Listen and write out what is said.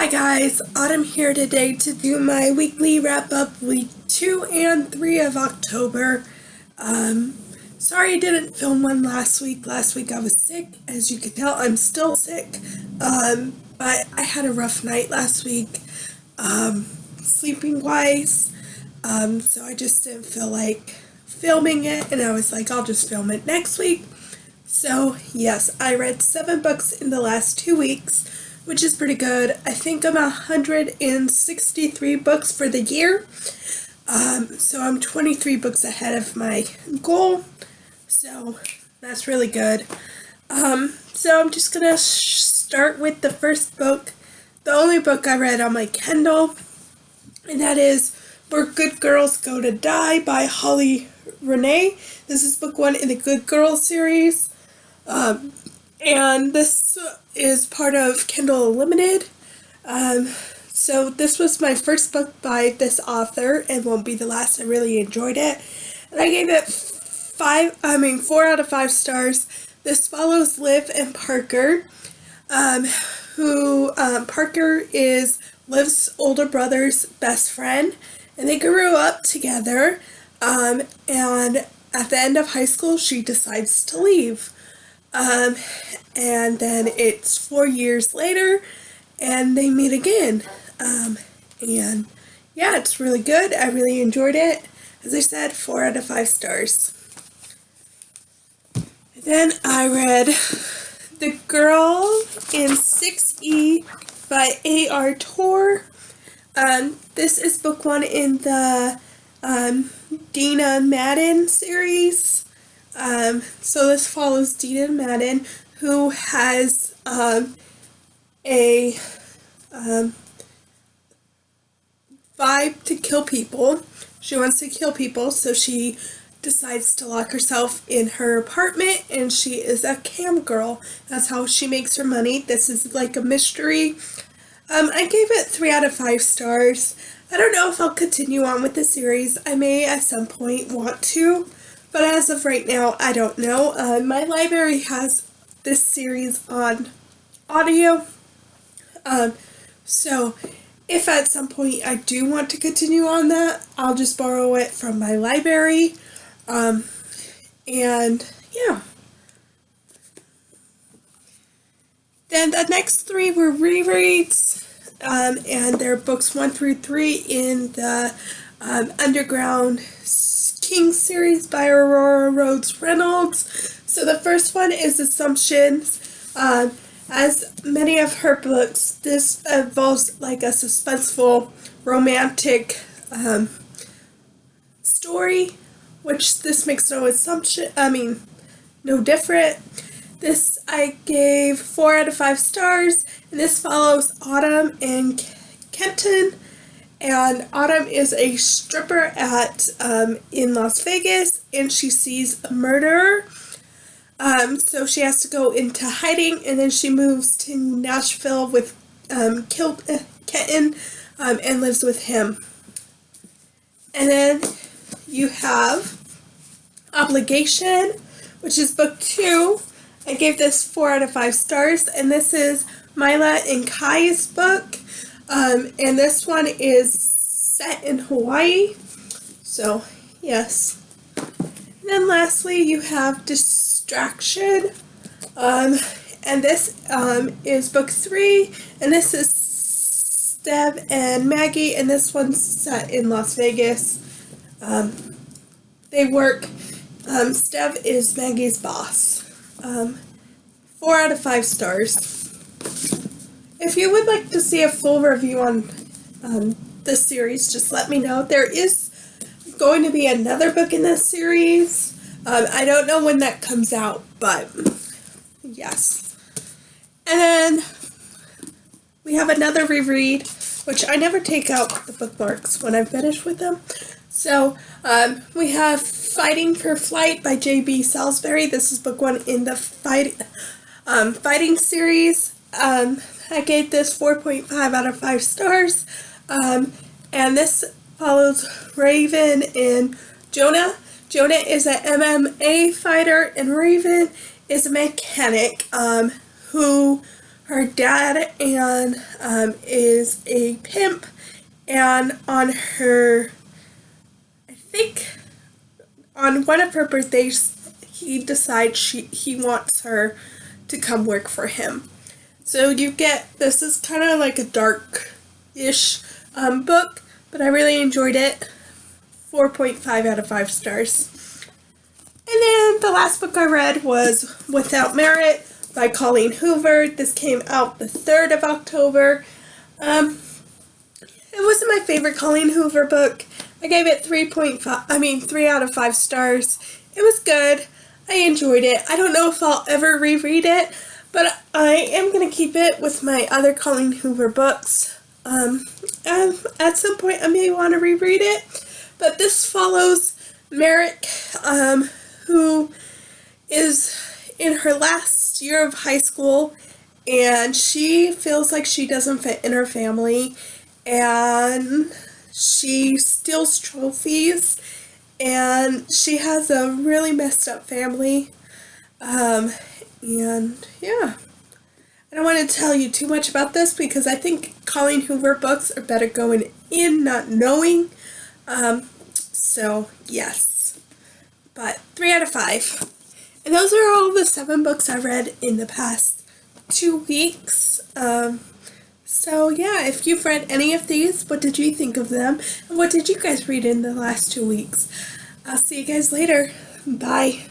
Hi guys, Autumn here today to do my weekly wrap up week 2 and 3 of October. Sorry I didn't film one last week. Last week I was sick. As you can tell, I'm still sick. But I had a rough night last week, sleeping wise. So I just didn't feel like filming it, and I was like, I'll just film it next week. So yes, I read 7 books in the last 2 weeks, which is pretty good. I think I'm 163 books for the year. So I'm 23 books ahead of my goal. So that's really good. So I'm just gonna start with the first book, the only book I read on my Kindle, and that is Where Good Girls Go to Die by Holly Renee. This is book 1 in the Good Girls series. And this is part of Kindle Unlimited. So this was my first book by this author and won't be the last. I really enjoyed it. And I gave it 4 out of 5 stars. This follows Liv and Parker, Parker is Liv's older brother's best friend, and they grew up together, and at the end of high school she decides to leave. And then it's 4 years later and they meet again. And yeah, it's really good. I really enjoyed it. As I said, 4 out of 5 stars. And then I read The Girl in 6E by A.R. Torr. This is book 1 in the Dina Madden series. So this follows Dina Madden, who has a vibe to kill people. She wants to kill people, so she decides to lock herself in her apartment, and she is a cam girl. That's how she makes her money. This is like a mystery. I gave it 3 out of 5 stars. I don't know if I'll continue on with the series. I may at some point want to, but as of right now, I don't know. My library has this series on audio. So if at some point I do want to continue on that, I'll just borrow it from my library. And yeah. Then the next 3 were rereads, and they're books 1 through 3 in the Underground King series by Aurora Rhodes Reynolds. So the first one is Assumptions. As many of her books, this involves like a suspenseful romantic story, which this makes no different. This I gave 4 out of 5 stars, and this follows Autumn and Kenton. And Autumn is a stripper in Las Vegas, and she sees a murderer. So she has to go into hiding, and then she moves to Nashville with Kenton and lives with him. And then you have Obligation, which is book 2. I gave this 4 out of 5 stars, and this is Mila and Kai's book. And this one is set in Hawaii. So, yes. And then lastly, you have Distraction. And this is book 3. And this is Steve and Maggie. And this one's set in Las Vegas. They work. Steve is Maggie's boss. 4 out of 5 stars. If you would like to see a full review on this series, just let me know. There is going to be another book in this series. I don't know when that comes out, but yes. And then we have another reread, which I never take out the bookmarks when I'm finished with them. So we have Fighting for Flight by J.B. Salisbury. This is book 1 in the Fighting series. I gave this 4.5 out of 5 stars. And this follows Raven and Jonah. Jonah is an MMA fighter, and Raven is a mechanic who her dad and is a pimp, and on her, I think on one of her birthdays, he decides he wants her to come work for him. So you get, this is kind of like a dark-ish book, but I really enjoyed it. 4.5 out of 5 stars. And then the last book I read was Without Merit by Colleen Hoover. This came out the 3rd of October. It wasn't my favorite Colleen Hoover book. I gave it 3 out of 5 stars. It was good. I enjoyed it. I don't know if I'll ever reread it, but I am going to keep it with my other Colleen Hoover books. And at some point I may want to reread it. But this follows Merrick, who is in her last year of high school, and she feels like she doesn't fit in her family, and she steals trophies, and she has a really messed up family, and yeah. I don't want to tell you too much about this because I think Colleen Hoover books are better going in not knowing. So yes, but 3 out of 5. And those are all the 7 books I read in the past 2 weeks. So yeah, if you've read any of these, what did you think of them? And what did you guys read in the last 2 weeks? I'll see you guys later. Bye.